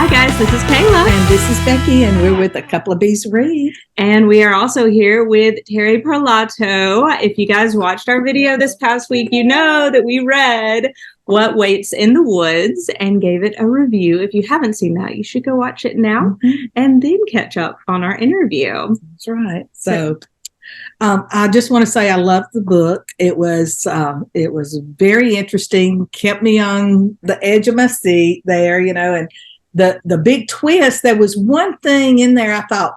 Hi guys, this is Kayla. And this is Becky, and we're with A Couple of Bees Read. And we are also here with Terri Parlato. If you guys watched our video this past week, you know that we read What Waits in the Woods and gave it a review. If you haven't seen that, you should go watch it now and then catch up on our interview. That's right. So I just want to say I loved the book. It was very interesting, kept me on the edge of my seat there, and the big twist. There was one thing in there I thought,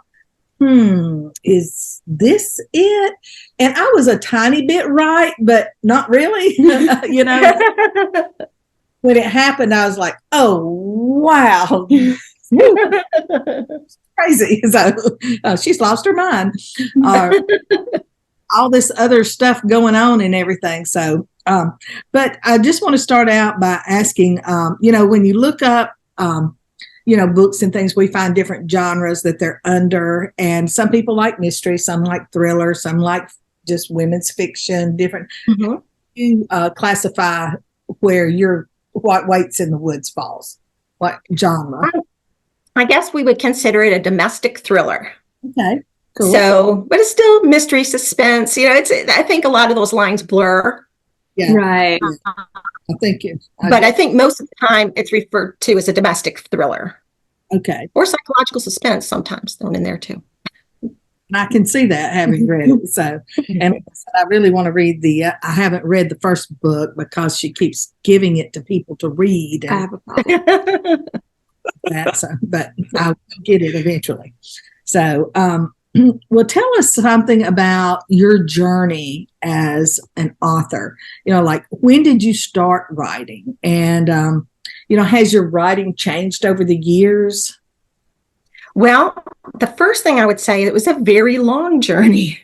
is this it? And I was a tiny bit right, but not really. When it happened, I was like, oh, wow. Crazy. So she's lost her mind. All this other stuff going on and everything. So, but I just want to start out by asking, when you look up, books and things, we find different genres that they're under. And some people like mystery, some like thriller, some like just women's fiction, different. You classify where What Waits in the Woods falls. What genre? I guess we would consider it a domestic thriller. Okay, cool. So, but it's still mystery, suspense. I think a lot of those lines blur. Yeah. Right. Thank you. But I think most of the time it's referred to as a domestic thriller. Okay. Or psychological suspense sometimes thrown in there too. And I can see that having read it. So, and I really want to read I haven't read the first book because she keeps giving it to people to read. I have a problem. But I'll get it eventually. So, well, tell us something about your journey as an author. Like when did you start writing? And, has your writing changed over the years? Well, the first thing I would say, it was a very long journey.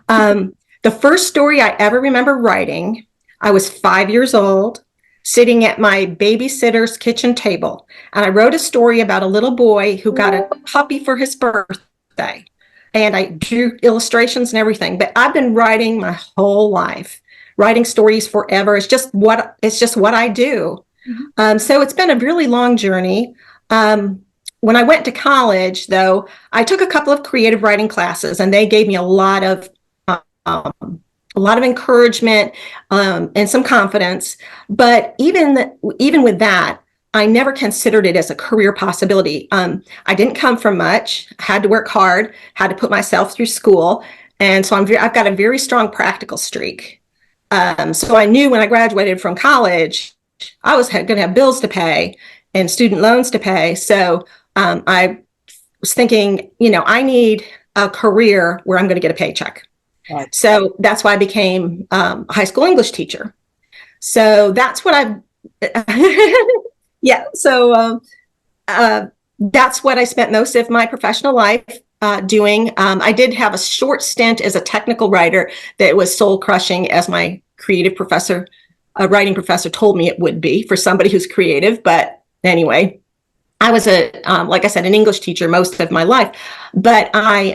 The first story I ever remember writing, I was 5 years old, sitting at my babysitter's kitchen table. And I wrote a story about a little boy who got a puppy for his birthday. And I drew illustrations and everything. But I've been writing my whole life, writing stories forever. It's just what I do. So it's been a really long journey. When I went to college, though, I took a couple of creative writing classes, and they gave me a lot of encouragement and some confidence. But even with that, I never considered it as a career possibility. I didn't come from much. I had to work hard, had to put myself through school. And so I've got a very strong practical streak. So I knew when I graduated from college, I was going to have bills to pay and student loans to pay. So I was thinking, I need a career where I'm going to get a paycheck. Right. So that's why I became a high school English teacher. So that's what yeah. So that's what I spent most of my professional life doing. I did have a short stint as a technical writer that was soul crushing, as my creative professor, writing professor, told me it would be for somebody who's creative. But anyway, I was like I said, an English teacher most of my life, but I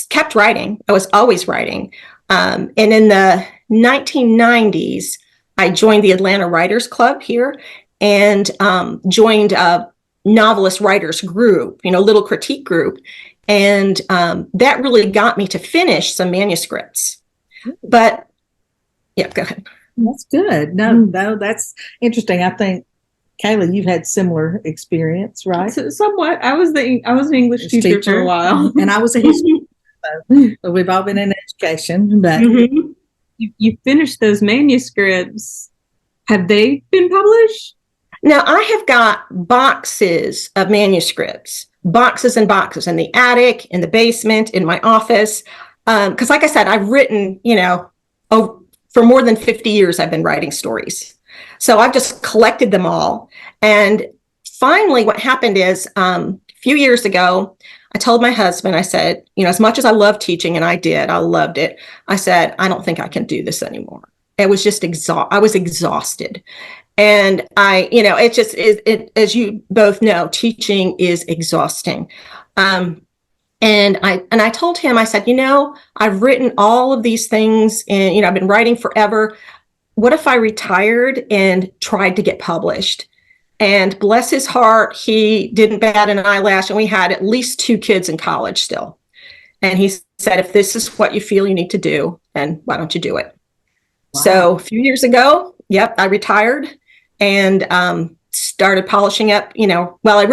kept writing. I was always writing. And in the 1990s, I joined the Atlanta Writers Club here and joined a novelist writers group, little critique group. And that really got me to finish some manuscripts. But yeah, go ahead. That's good. No, that's interesting. I think, Kayla, you've had similar experience, right? Somewhat. I was an English teacher for a while, and I was a history teacher. So we've all been in education, but you finished those manuscripts. Have they been published? Now I have got boxes of manuscripts, boxes and boxes in the attic, in the basement, in my office. Because, like I said, I've written, for more than 50 years, I've been writing stories. So I've just collected them all. And finally, what happened is a few years ago, I told my husband, I said, as much as I love teaching, and I loved it. I said, I don't think I can do this anymore. It was just I was exhausted. And it just is, as you both know, teaching is exhausting. And I told him, I said, I've written all of these things and, I've been writing forever. What if I retired and tried to get published? And bless his heart, he didn't bat an eyelash, and we had at least 2 kids in college still. And he said, if this is what you feel you need to do, then why don't you do it? Wow. So a few years ago, I retired and started polishing up, well, I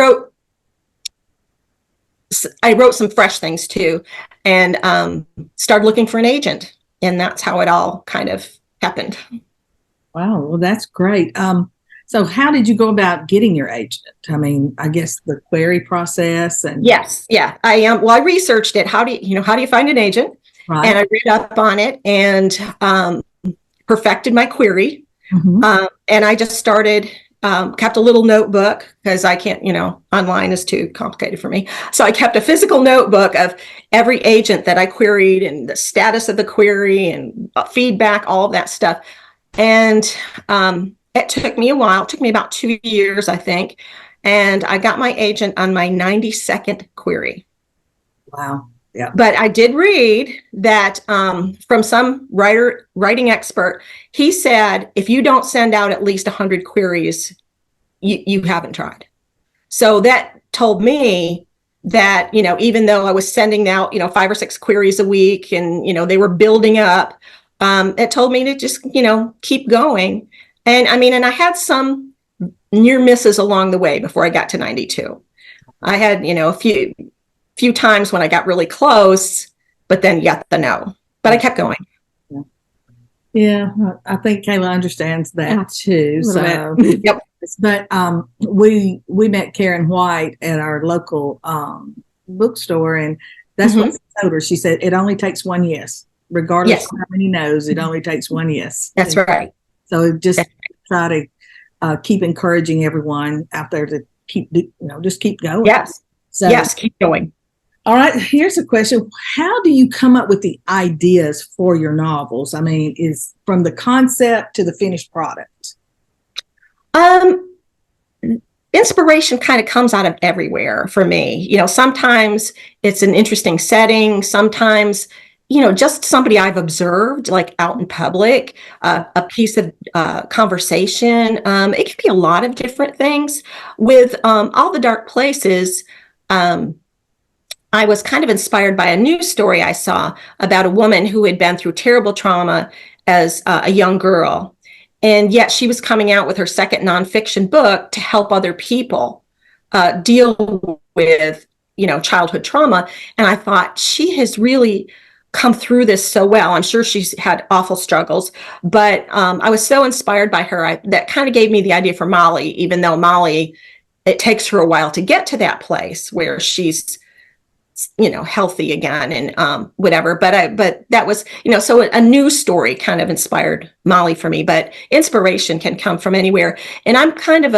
wrote some fresh things too, and started looking for an agent. And that's how it all kind of happened. Wow. Well, that's great. So how did you go about getting your agent? I mean, I guess the query process and yes. Yeah. I researched it. How do you find an agent? Right. And I read up on it and perfected my query. Mm-hmm. And I just started, kept a little notebook because I can't, online is too complicated for me. So I kept a physical notebook of every agent that I queried and the status of the query and feedback, all of that stuff. And it took me a while. It took me about 2 years, I think. And I got my agent on my 92nd query. Wow. Yeah. But I did read that from some writing expert, he said, if you don't send out at least 100 queries, you haven't tried. So that told me that, even though I was sending out, 5 or 6 queries a week and, they were building up, it told me to just, keep going. And I had some near misses along the way before I got to 92. I had, a few times when I got really close, but then got the no. But I kept going. Yeah, I think Kayla understands that too. So, yep. But we met Karen White at our local bookstore, and that's what she told her. She said it only takes one yes, regardless of how many no's. It only takes one yes. That's right. So just try to keep encouraging everyone out there to just keep going. Yes. So, yes, keep going. All right. Here's a question. How do you come up with the ideas for your novels? I mean, is from the concept to the finished product? Inspiration kind of comes out of everywhere for me. Sometimes it's an interesting setting. Sometimes, just somebody I've observed, like out in public, a piece of conversation. It can be a lot of different things. With All the Dark Places, I was kind of inspired by a news story I saw about a woman who had been through terrible trauma as a young girl. And yet she was coming out with her second nonfiction book to help other people deal with, childhood trauma. And I thought, she has really come through this so well. I'm sure she's had awful struggles, but I was so inspired by her. That kind of gave me the idea for Molly, even though Molly, it takes her a while to get to that place where she's healthy again and whatever. But that was, so a news story kind of inspired Molly for me, but inspiration can come from anywhere. And I'm kind of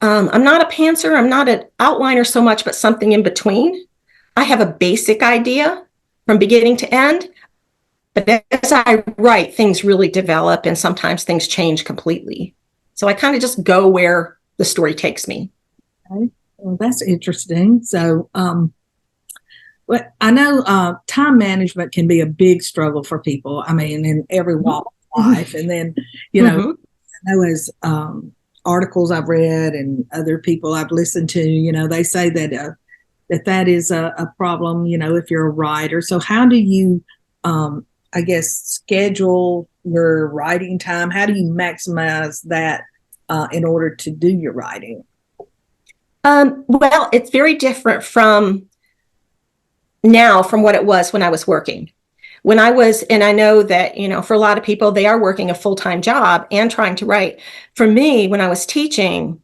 I'm not a pantser. I'm not an outliner so much, but something in between. I have a basic idea from beginning to end, but as I write, things really develop and sometimes things change completely. So I kind of just go where the story takes me. Okay. Well, that's interesting. So, well, I know time management can be a big struggle for people. I mean, in every walk of life. And then, I know as articles I've read and other people I've listened to, they say that that is a problem, if you're a writer. So how do you, I guess, schedule your writing time? How do you maximize that in order to do your writing? Well, it's very different from what it was when I was working. When I was, and I know that, for a lot of people, they are working a full-time job and trying to write. For me, when I was teaching,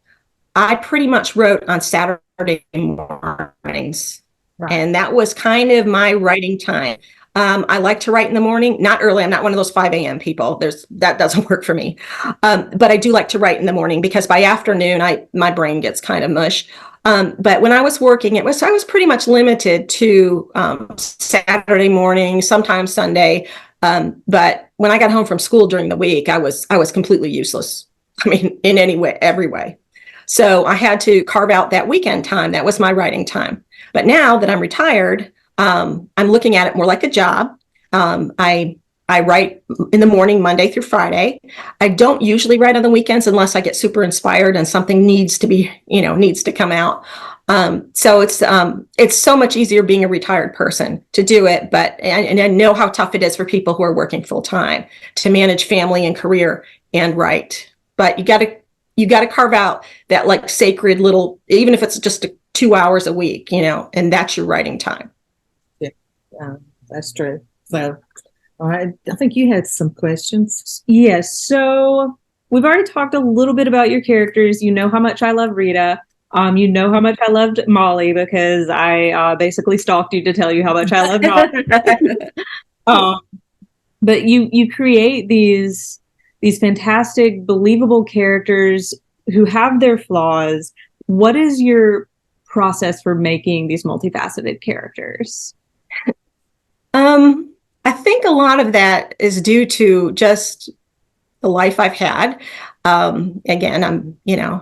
I pretty much wrote on Saturday mornings. Right. And that was kind of my writing time. I like to write in the morning, not early. I'm not one of those 5 a.m. people. That doesn't work for me. But I do like to write in the morning because by afternoon, my brain gets kind of mush. But when I was working, I was pretty much limited to Saturday morning, sometimes Sunday. But when I got home from school during the week, I was completely useless. I mean, in any way, every way. So I had to carve out that weekend time. That was my writing time. But now that I'm retired, I'm looking at it more like a job. I I write in the morning, Monday through Friday. I don't usually write on the weekends unless I get super inspired and something needs to come out. So it's so much easier being a retired person to do it, and I know how tough it is for people who are working full time to manage family and career and write. But you got to carve out that like sacred little, even if it's just 2 hours a week, and that's your writing time. Yeah, that's true. So, all right, I think you had some questions. Yes. So we've already talked a little bit about your characters. You know how much I love Rita. You know how much I loved Molly because I basically stalked you to tell you how much I loved Molly. But you create these fantastic, believable characters who have their flaws. What is your process for making these multifaceted characters? I think a lot of that is due to just the life I've had. Again,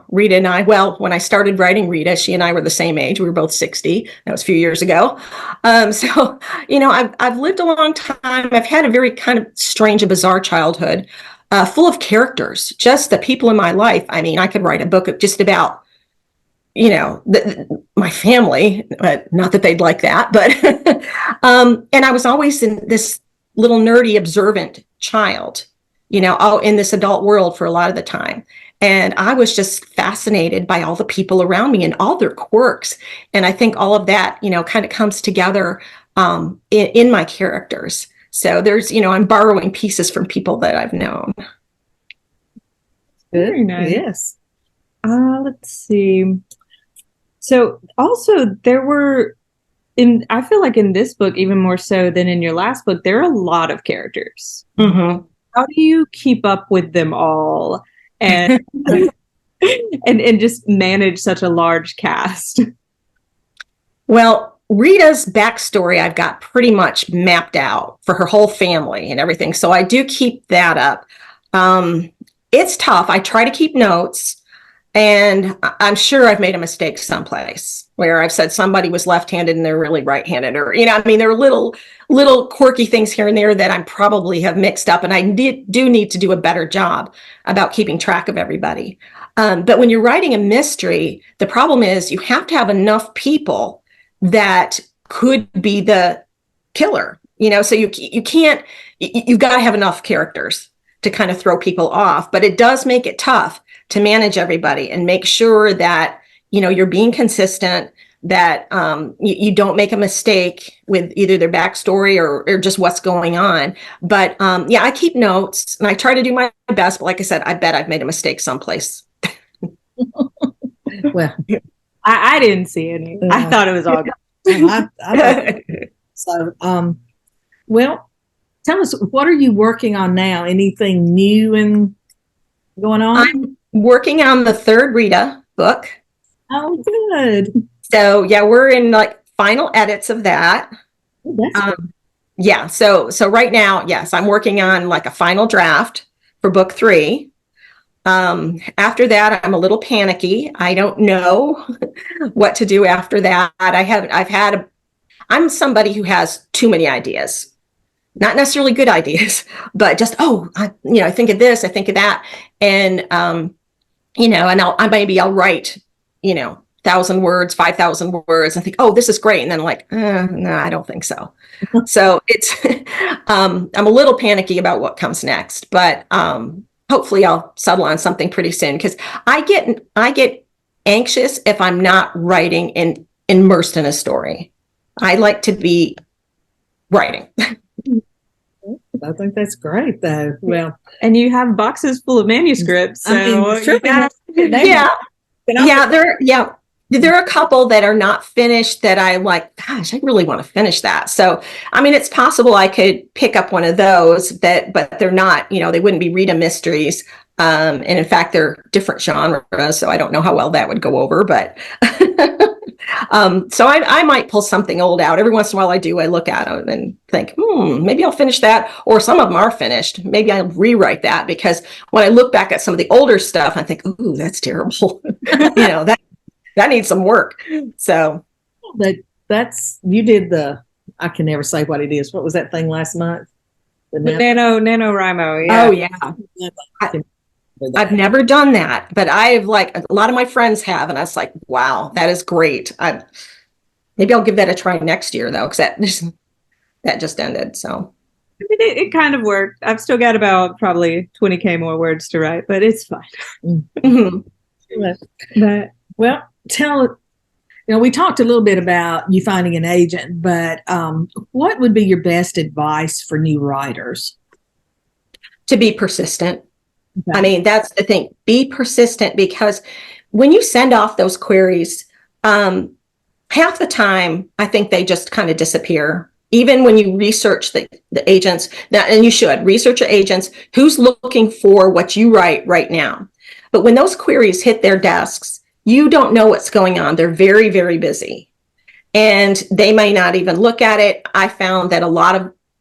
Rita and I, well, when I started writing Rita, she and I were the same age. We were both 60. That was a few years ago. So, I've lived a long time. I've had a very kind of strange and bizarre childhood, full of characters, just the people in my life. I mean, I could write a book of just about, my family, but not that they'd like that, but, and I was always in this little nerdy, observant child, in this adult world for a lot of the time. And I was just fascinated by all the people around me and all their quirks. And I think all of that, kind of comes together in my characters. So there's, I'm borrowing pieces from people that I've known. Very nice. Yes. Let's see. So also there were, I feel like in this book, even more so than in your last book, there are a lot of characters. Mm-hmm. How do you keep up with them all and and just manage such a large cast? Well, Rita's backstory I've got pretty much mapped out for her whole family and everything. So I do keep that up. It's tough. I try to keep notes. And I'm sure I've made a mistake someplace where I've said somebody was left-handed and they're really right-handed, or, there are little quirky things here and there that I probably have mixed up. And I do need to do a better job about keeping track of everybody. But when you're writing a mystery, the problem is you have to have enough people that could be the killer, so you can't, you've got to have enough characters to kind of throw people off, but it does make it tough to manage everybody and make sure that, you're being consistent, that you don't make a mistake with either their backstory or just what's going on. But I keep notes and I try to do my best. But like I said, I bet I've made a mistake someplace. Well, I didn't see any. I thought it was all good. So, well, tell us, what are you working on now? Anything new and going on? I'm working on the third Rita book. Oh, good. So we're in like final edits of that. Oh, that's good. So right now, yes, I'm working on like a final draft for book 3. After that, I'm a little panicky. I don't know what to do after that. I'm somebody who has too many ideas. Not necessarily good ideas, but just, I think of this, I think of that. And, and I'll write, 1,000 words, 5,000 words and think, oh, this is great. And then I'm like, no, I don't think so. So it's, I'm a little panicky about what comes next, but, hopefully I'll settle on something pretty soon. Cause I get anxious if I'm not writing and immersed in a story. I like to be writing. I think that's great, though. Well, and you have boxes full of manuscripts, so there are a couple that are not finished that I'm like, gosh, I really want to finish that. So, it's possible I could pick up one of those but they're not, they wouldn't be Rita mysteries. And in fact, they're different genres, so I don't know how well that would go over, but so I might pull something old out. Every once in a while I do. I look at them and think, maybe I'll finish that. Or some of them are finished. Maybe I'll rewrite that, because when I look back at some of the older stuff, I think, ooh, that's terrible. That needs some work. So you did I can never say what it is. What was that thing last month? The The NaNoWriMo, yeah. Oh, yeah. I've never done that, but I have, like, a lot of my friends have, and I was like, wow, that is great. Maybe I'll give that a try next year, though, because that just ended. So I mean, it kind of worked. I've still got about probably 20K more words to write, but it's fine. mhm. But Well, we talked a little bit about you finding an agent, but what would be your best advice for new writers? To be persistent. Okay. I mean, that's the thing. Be persistent, because when you send off those queries, half the time, I think they just kind of disappear. Even when you research the agents, and you should research your agents, who's looking for what you write right now. But when those queries hit their desks, you don't know what's going on. They're very, very busy. And they may not even look at it. I found that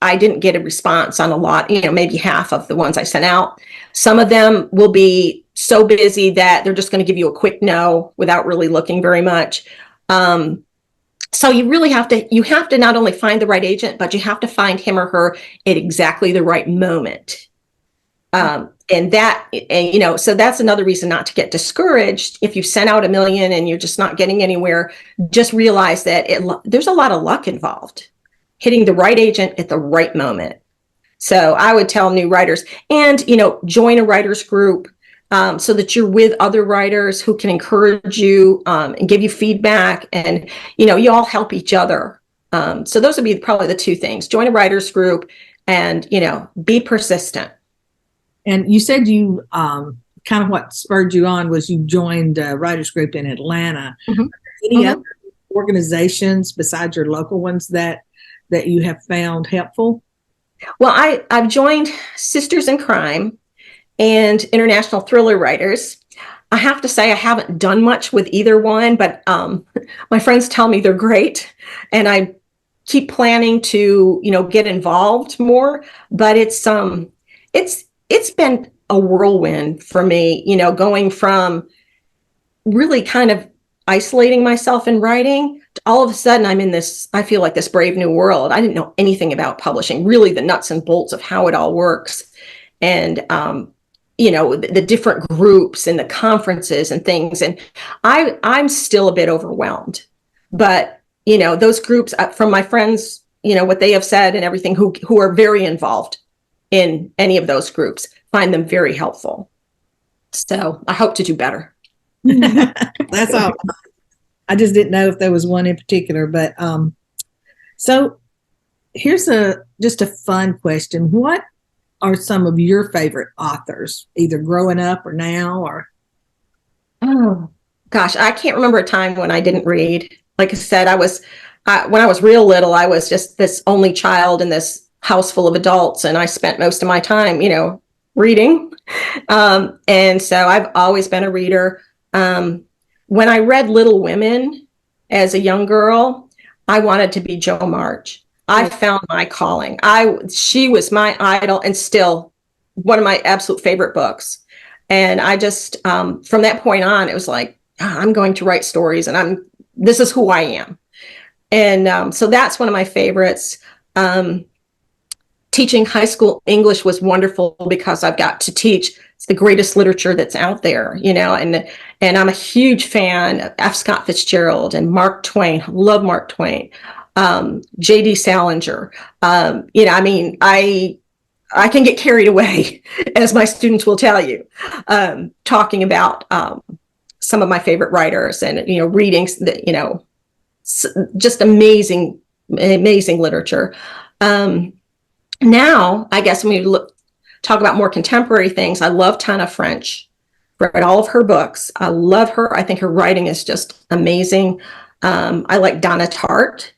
I didn't get a response on a lot, maybe half of the ones I sent out. Some of them will be so busy that they're just going to give you a quick no without really looking very much. So you really have to not only find the right agent, but you have to find him or her at exactly the right moment. So that's another reason not to get discouraged. If you sent out 1 million and you're just not getting anywhere, just realize that there's a lot of luck involved, hitting the right agent at the right moment. So I would tell new writers, and, join a writers group, so that you're with other writers who can encourage you, and give you feedback, and, you all help each other. So those would be probably the two things: join a writers group and, be persistent. And you said you kind of what spurred you on was you joined a writers group in Atlanta. Mm-hmm. Any other organizations besides your local ones that you have found helpful? Well, I've joined Sisters in Crime and International Thriller Writers. I have to say I haven't done much with either one, but my friends tell me they're great, and I keep planning to get involved more. But it's been a whirlwind for me, going from really kind of isolating myself in writing to all of a sudden I'm in this, I feel like, this brave new world. I didn't know anything about publishing, really the nuts and bolts of how it all works. And, the different groups and the conferences and things. And I'm still a bit overwhelmed, but, those groups, from my friends, what they have said and everything, who are very involved in any of those groups, find them very helpful. So I hope to do better. That's all. I just didn't know if there was one in particular, but so here's just a fun question. What are some of your favorite authors, either growing up or now? Or oh gosh, I can't remember a time when I didn't read. Like I said, when I was real little, I was just this only child in this house full of adults, and I spent most of my time, reading. And so I've always been a reader. When I read Little Women as a young girl, I wanted to be Jo March. I found my calling. She was my idol, and still one of my absolute favorite books. And I just, from that point on, it was like, I'm going to write stories, and this is who I am. And so that's one of my favorites. Teaching high school English was wonderful because I've got to teach the greatest literature that's out there, and I'm a huge fan of F. Scott Fitzgerald and Mark Twain. Love Mark Twain. J.D. Salinger. I can get carried away, as my students will tell you, talking about some of my favorite writers and, readings that, just amazing literature. Now, I guess when we talk about more contemporary things, I love Tana French. Read all of her books. I love her. I think her writing is just amazing. I like Donna Tartt.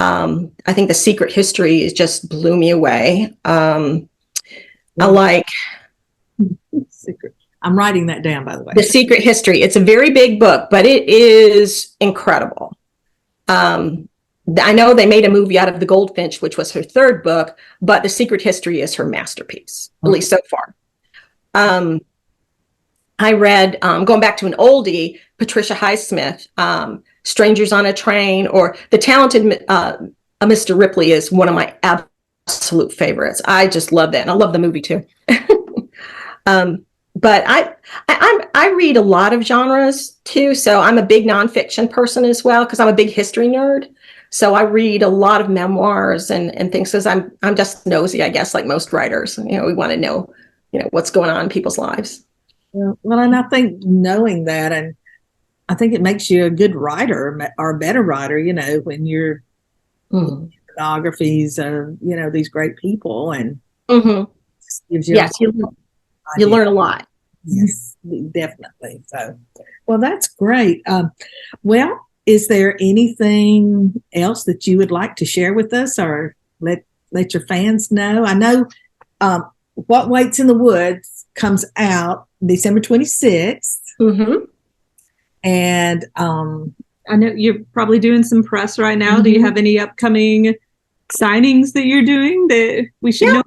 I think The Secret History just blew me away. I like Secret. I'm writing that down, by the way. The Secret History. It's a very big book, but it is incredible. I know they made a movie out of The Goldfinch, which was her third book, but The Secret History is her masterpiece, at least so far. I read, going back to an oldie, Patricia Highsmith, Strangers on a Train, or The Talented Mr. Ripley is one of my absolute favorites. I just love that. And I love the movie too. But I read a lot of genres too. So I'm a big nonfiction person as well, because I'm a big history nerd. So I read a lot of memoirs and things, because I'm just nosy, I guess, like most writers. You know, we want to know, you know, what's going on in people's lives. Yeah. Well, and I think knowing that, and I think it makes you a good writer or a better writer, you know, when you're biographies of, you know, these great people, and gives you yes, you learn a lot. Yes, definitely. So, well, that's great. Well, is there anything else that you would like to share with us, or let your fans know? I know What Waits in the Woods comes out December 26th. And I know you're probably doing some press right now. Do you have any upcoming signings that you're doing that we should know?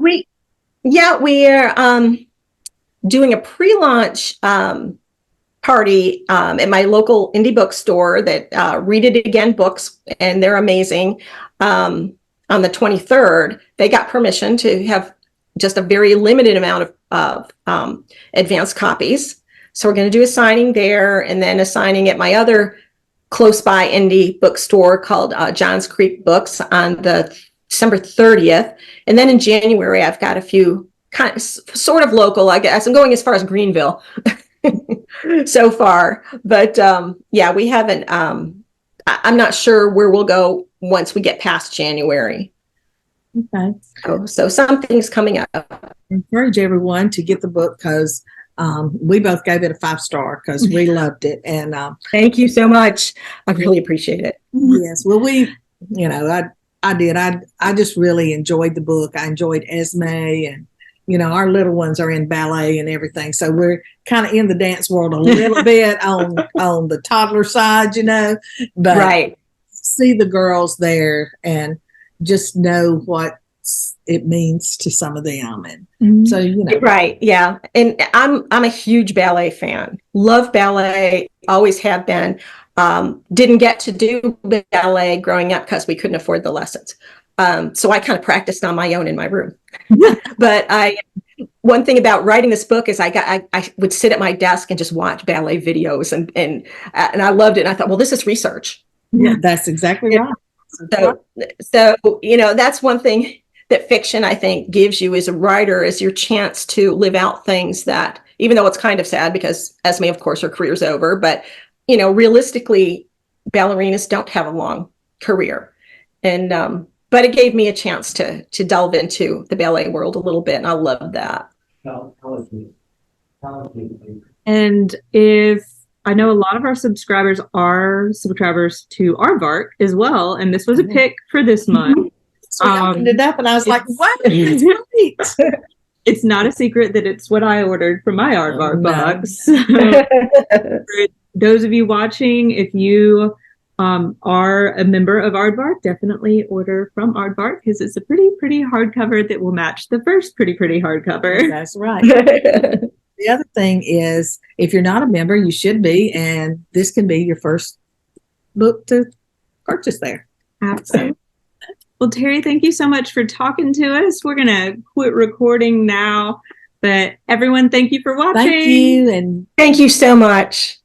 We are doing a pre-launch party at my local indie bookstore that Read It Again books, and they're amazing. On the 23rd, they got permission to have just a very limited amount of advanced copies. So we're going to do a signing there, and then a signing at my other close by indie bookstore called Johns Creek Books on the December 30th. And then in January, I've got a few kind of sort of local, I guess. I'm going as far as Greenville so far. But yeah, we haven't, I'm not sure where we'll go once we get past January. Okay. So something's coming up. I encourage everyone to get the book, because we both gave it a 5-star because we loved it. And thank you so much. I really appreciate it. Yes. Well, you know, I did. I just really enjoyed the book. I enjoyed Esme, and, you know, our little ones are in ballet and everything. So we're kind of in the dance world a little bit on the toddler side, you know, but right. See the girls there and just know what it means to some of them. And so, you know. Right. Yeah. And I'm a huge ballet fan. Love ballet. Always have been. Didn't get to do ballet growing up because we couldn't afford the lessons. So I kind of practiced on my own in my room. But one thing about writing this book is I would sit at my desk and just watch ballet videos, and I loved it. And I thought, well, this is research. Yeah, that's exactly right. So, you know, that's one thing that fiction, I think, gives you as a writer, is your chance to live out things that, even though it's kind of sad because Esme, of course, her career's over, but, you know, realistically, ballerinas don't have a long career. And, but it gave me a chance to delve into the ballet world a little bit. And I love that. And if I know a lot of our subscribers are subscribers to Aardvark as well, and this was a pick for this month. So I opened it up and I was like, wow, it's great. It's not a secret that it's what I ordered from my Aardvark box. For those of you watching, if you are a member of Aardvark, definitely order from Aardvark, because it's a pretty hardcover that will match the first pretty hardcover. That's right. The other thing is, if you're not a member, you should be, and this can be your first book to purchase there. Absolutely. Well, Terri, thank you so much for talking to us. We're going to quit recording now, but everyone, thank you for watching. Thank you. And thank you so much.